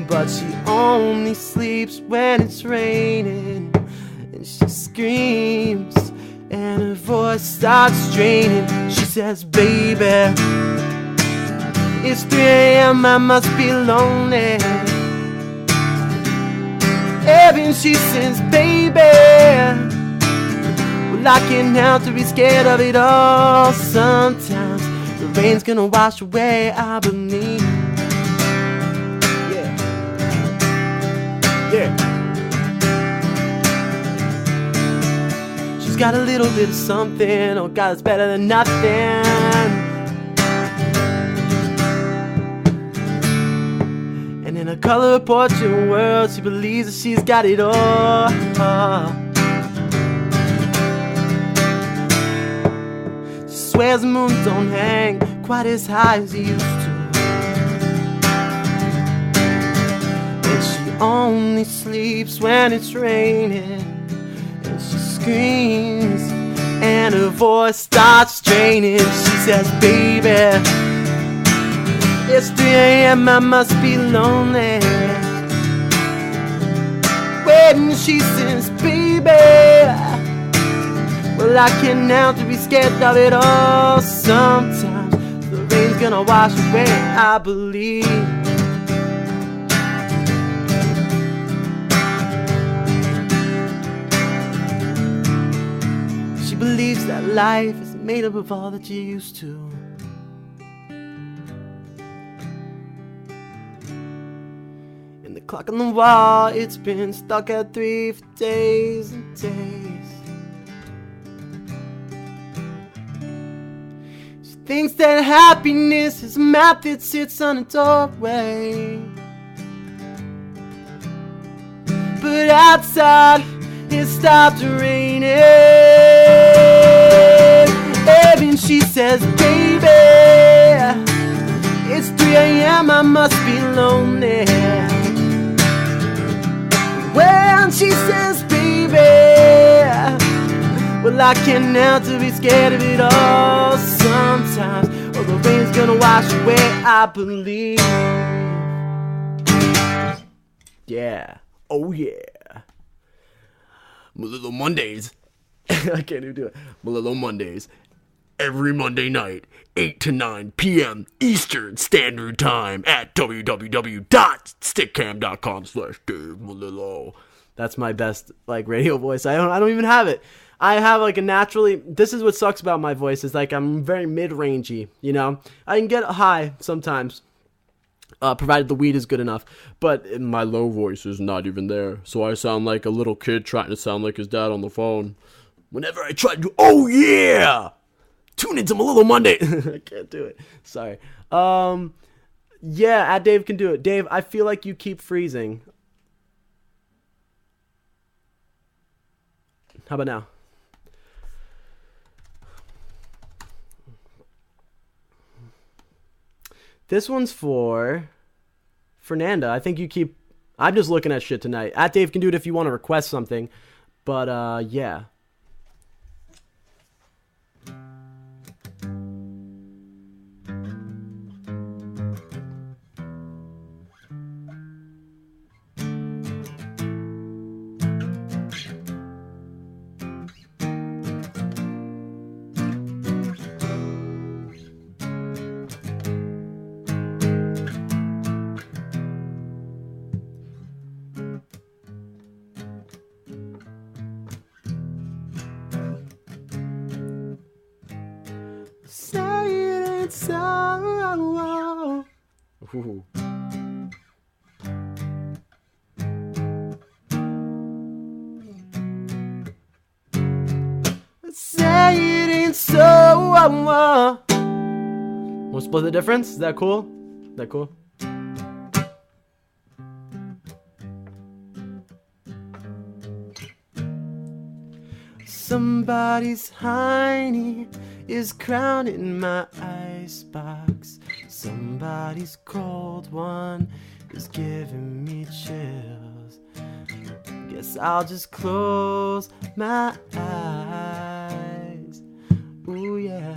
But she only sleeps when it's raining, and she screams and her voice starts straining. She says, baby, it's 3 a.m. I must be lonely. And she says, baby, I can't help to be scared of it all. Sometimes the rain's gonna wash away, I believe. Yeah. Yeah. She's got a little bit of something. Oh God, it's better than nothing. And in a color portrait world, she believes that she's got it all. Swears the moon don't hang quite as high as it used to. And she only sleeps when it's raining. And she screams and her voice starts straining. She says, baby, it's 3 a.m. I must be lonely. When she says, baby, well, I can't help to be scared of it all. Sometimes the rain's gonna wash away, I believe. She believes that life is made up of all that you're used to. And the clock on the wall, it's been stuck at 3 for days and days. Thinks that happiness is a map that sits on a doorway. But outside it stopped raining. And when she says, baby, it's 3 a.m., I must be lonely. When she says, baby, well, I can't help to be scared of it all sometimes. Oh, the rain's gonna wash away, I believe. Yeah. Oh, yeah. Melillo Mondays. I can't even do it. Melillo Mondays. Every Monday night, 8 to 9 p.m. Eastern Standard Time at www.stickcam.com/Dave Melillo. That's my best, like, radio voice. I don't even have it. I have, like, a naturally... This is what sucks about my voice. Is like, I'm very mid-rangey, you know? I can get high sometimes, provided the weed is good enough. But my low voice is not even there. So I sound like a little kid trying to sound like his dad on the phone. Whenever I try to do... Oh, yeah! Tune into Melillo Monday. I can't do it. Sorry. Yeah, Dave can do it. Dave, I feel like you keep freezing. How about now? This one's for Fernanda. I think you keep... I'm just looking at shit tonight. Dave can do it if you want to request something. But, yeah. Say it ain't so. Ooh. Say it ain't so. Want to split the difference? Is that cool? Is that cool? Somebody's hiney is crowning my icebox. Somebody's cold one is giving me chills. Guess I'll just close my eyes. Ooh, yeah.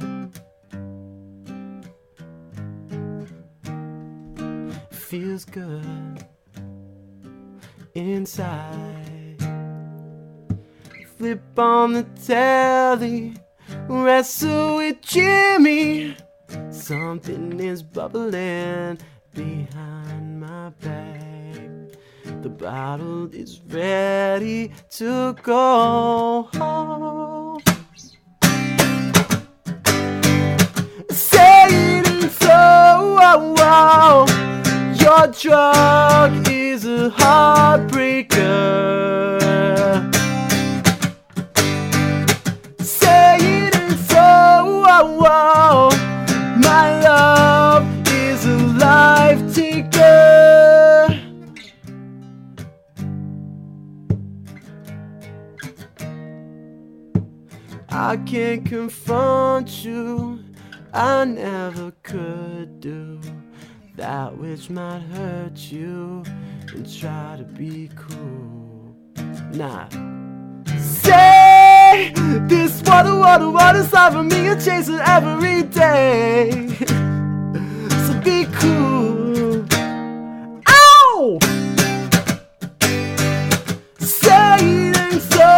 Feels good inside. Flip on the telly, wrestle with Jimmy. Something is bubbling behind my back. The bottle is ready to go home. Say it ain't so. Your drug is a heartbreaker. My love is a life taker. I can't confront you, I never could do that which might hurt you and try to be cool. Nah. Say this water's over me, a chaser every day. So be cool. Ow! Say it ain't so.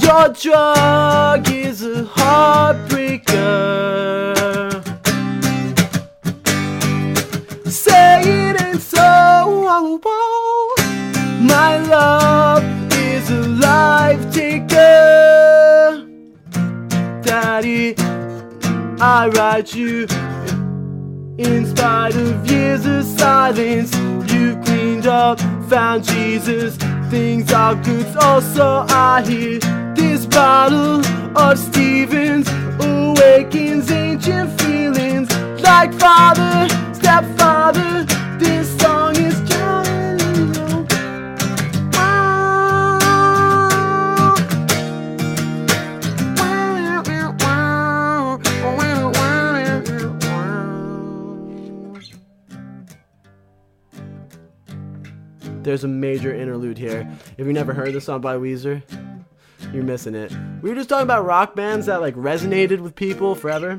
Your drug is a heartbreaker. Say it ain't so. My love is a life taker. Daddy, I write you in spite of years of silence. You've cleaned up, found Jesus. Things are good, also I hear this bottle of Stevens awakens ancient feelings like father, stepfather. This song is Melillo. There's a major interlude here. If you never heard the song by Weezer, you're missing it. We were just talking about rock bands that like resonated with people forever.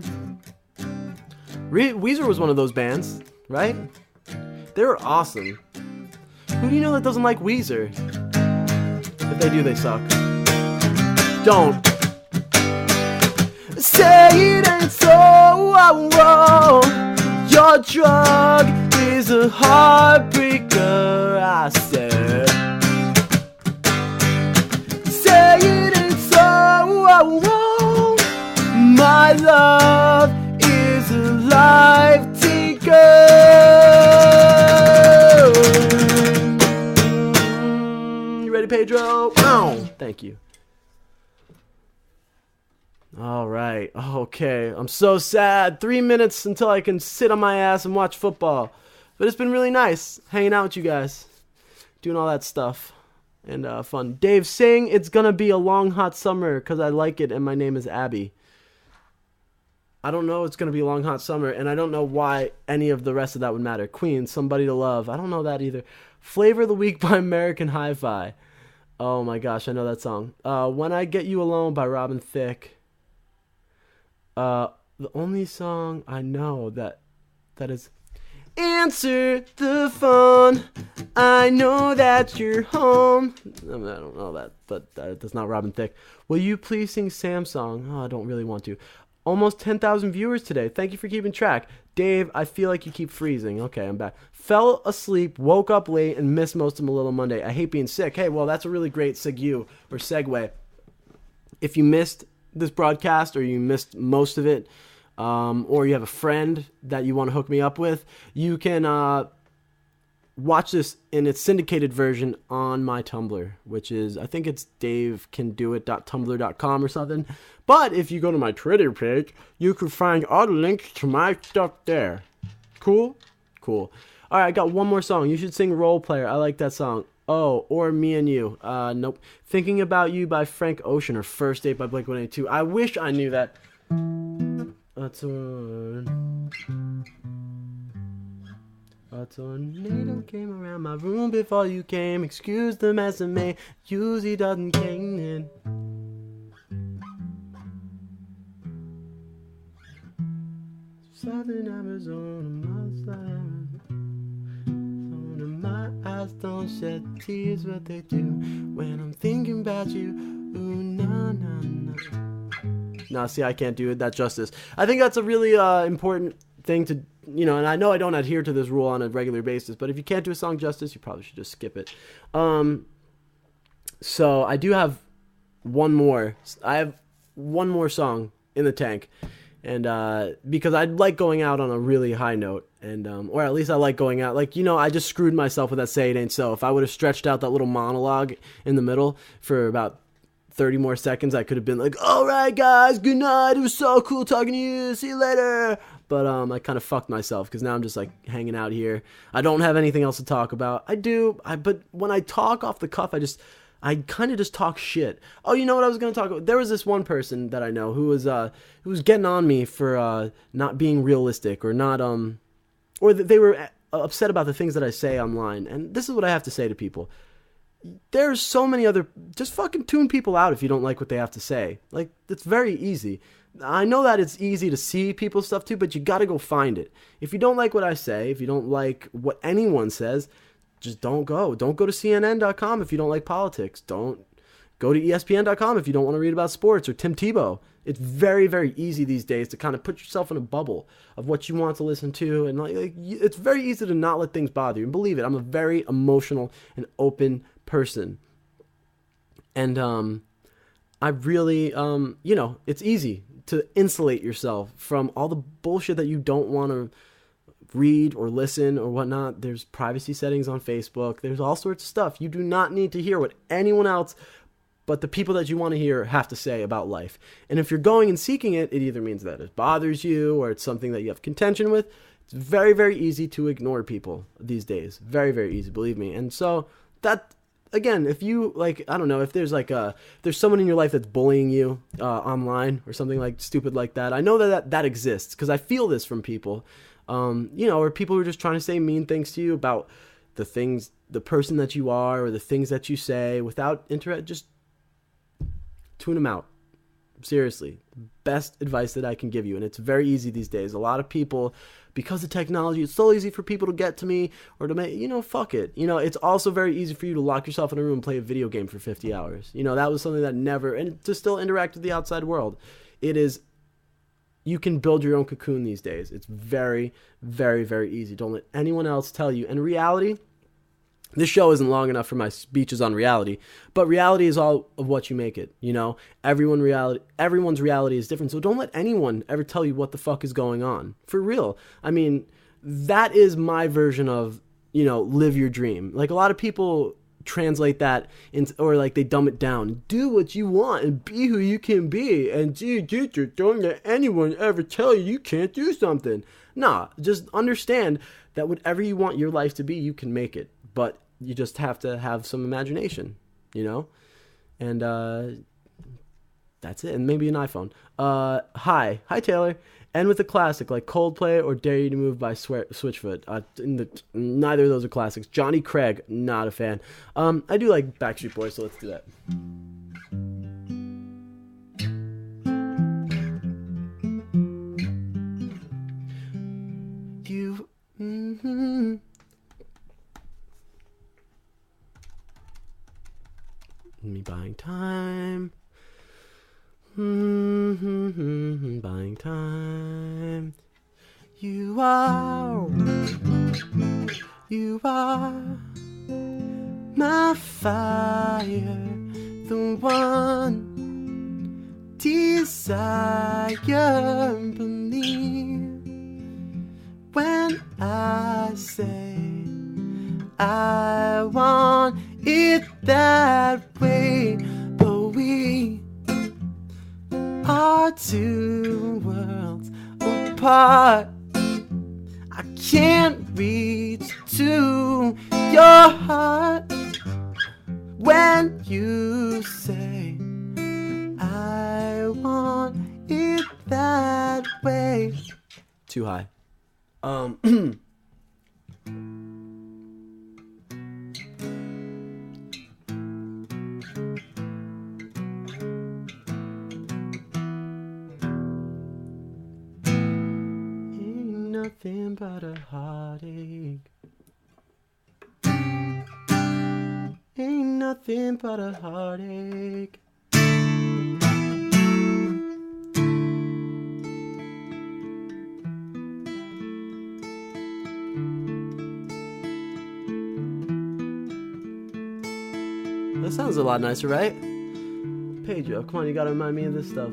Weezer was one of those bands, right? They were awesome. Who do you know that doesn't like Weezer? If they do, they suck. Don't. Say it ain't so, oh, oh. Your drug is a heartbreaker, I said. Say it ain't so, oh, oh. My love is a life taker. You ready, Pedro? Oh, thank you. All right. Okay. I'm so sad. 3 minutes until I can sit on my ass and watch football. But it's been really nice hanging out with you guys, doing all that stuff, and fun. Dave, sing "It's Gonna Be a Long Hot Summer" because I like it and my name is Abby. I don't know "It's Gonna Be a Long Hot Summer," and I don't know why any of the rest of that would matter. Queen, "Somebody to Love." I don't know that either. Flavor of the Week by American Hi-Fi. Oh my gosh, I know that song. When I Get You Alone by Robin Thicke. The only song I know that is "Answer the Phone, I Know That You're Home." I don't know that, but that's not Robin Thicke. Will you please sing Sam's song? Oh, I don't really want to. Almost 10,000 viewers today. Thank you for keeping track. Dave, I feel like you keep freezing. Okay, I'm back. Fell asleep, woke up late, and missed most of Melillo Monday. I hate being sick. Hey, well, that's a really great segue. If you missed this broadcast or you missed most of it, or you have a friend that you want to hook me up with, you can watch this in its syndicated version on my Tumblr, which is, I think it's davecandoit.tumblr.com or something. But if you go to my Twitter page, you can find all the links to my stuff there. Cool? Cool. All right, I got one more song. You should sing Role Player. I like that song. Oh, or Me and You. Nope. Thinking About You by Frank Ocean or First Date by Blink-182. I wish I knew that. A tornado came around my room before you came. Excuse the mess I made. Usually doesn't came in. Southern Arizona, my eyes don't shed tears, but they do when I'm thinking about you. Ooh, na na na. Nah, see, I can't do it that justice. I think that's a really important thing to, and I know I don't adhere to this rule on a regular basis, but if you can't do a song justice, you probably should just skip it. So I do have one more. I have one more song in the tank. And because I like going out on a really high note, and or at least I like going out, like, I just screwed myself with that "Say It Ain't So." If I would have stretched out that little monologue in the middle for about 30 more seconds, I could have been like, "All right, guys, good night. It was so cool talking to you. See you later." But I kind of fucked myself because now I'm just like hanging out here. I don't have anything else to talk about. But when I talk off the cuff, I kind of just talk shit. Oh, you know what I was going to talk about? There was this one person that I know who was getting on me for not being realistic or not or they were upset about the things that I say online. And this is what I have to say to people. There's so many other, just fucking tune people out if you don't like what they have to say. Like, it's very easy. I know that it's easy to see people's stuff too, but you got to go find it. If you don't like what I say, if you don't like what anyone says, just don't go. Don't go to CNN.com if you don't like politics. Don't go to ESPN.com if you don't want to read about sports or Tim Tebow. It's very, very easy these days to kind of put yourself in a bubble of what you want to listen to. And it's very easy to not let things bother you. And believe it, I'm a very emotional and open person. And I really, it's easy to insulate yourself from all the bullshit that you don't want to read or listen or whatnot. There's privacy settings on Facebook. There's all sorts of stuff. You do not need to hear what anyone else but the people that you want to hear have to say about life. And if you're going and seeking it, it either means that it bothers you or it's something that you have contention with. It's very, very easy to ignore people these days. Very, very easy, believe me. And so that, again, if you, I don't know, if there's there's someone in your life that's bullying you online or something like stupid like that, I know that exists because I feel this from people. Or people who are just trying to say mean things to you about the person that you are or the things that you say without just tune them out. Seriously, best advice that I can give you. And it's very easy these days. A lot of people, because of technology, it's so easy for people to get to me or to make, fuck it. It's also very easy for you to lock yourself in a room and play a video game for 50 hours. That was something that never, and to still interact with the outside world. You can build your own cocoon these days. It's very, very, very easy. Don't let anyone else tell you. And reality, this show isn't long enough for my speeches on reality, but reality is all of what you make it. Everyone's reality is different. So don't let anyone ever tell you what the fuck is going on. For real. I mean, that is my version of, live your dream. Like, a lot of people translate that or like they dumb it down. Do what you want and be who you can be. And don't let anyone ever tell you can't do something. Nah, just understand that whatever you want your life to be, you can make it. But you just have to have some imagination, And that's it. And maybe an iPhone. Hi Taylor. End with a classic like Coldplay or Dare You to Move by Switchfoot. Neither of those are classics. Johnny Craig, not a fan. I do like Backstreet Boys, so let's do that. Me buying time. Buying time. You are my fire, the one desire. Believe when I say I want it that way, but we are two worlds apart. I can't reach to your heart when you say I want it that way. Too high. Nothing but a heartache. Ain't nothing but a heartache. That sounds a lot nicer, right? Pedro, come on, you gotta remind me of this stuff.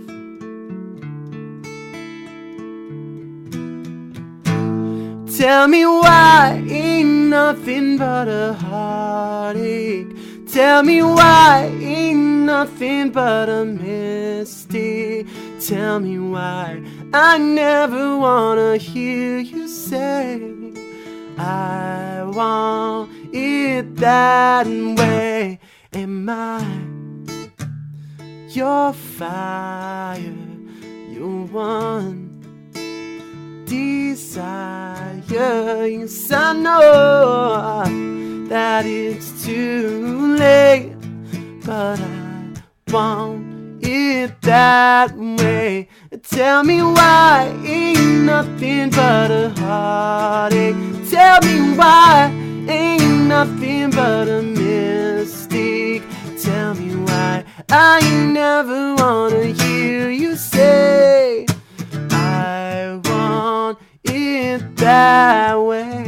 Tell me why ain't nothing but a heartache. Tell me why ain't nothing but a mistake. Tell me why I never wanna hear you say I want it that way. Am I your fire, your one desire? Yes, I know that it's too late, but I want it that way. Tell me why ain't nothing but a heartache. Tell me why ain't nothing but a mistake. Tell me why I never wanna hear you say I want it that way.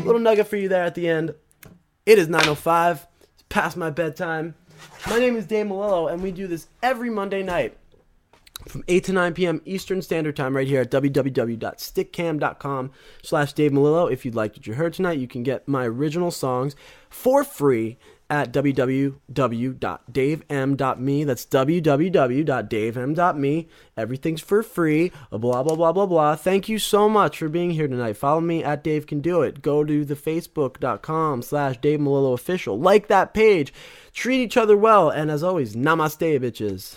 Little nugget for you there at the end. It is 9:05. It's past my bedtime. My name is Dave Melillo, and we do this every Monday night from 8 to 9 p.m. Eastern Standard Time right here at www.stickcam.com/Dave Melillo. If you'd like what you heard tonight, you can get my original songs for free at www.davem.me. That's www.davem.me. Everything's for free. Blah, blah, blah, blah, blah. Thank you so much for being here tonight. Follow me at Dave Can Do It. Go to the facebook.com/Dave Melillo Official. Like that page. Treat each other well. And as always, namaste, bitches.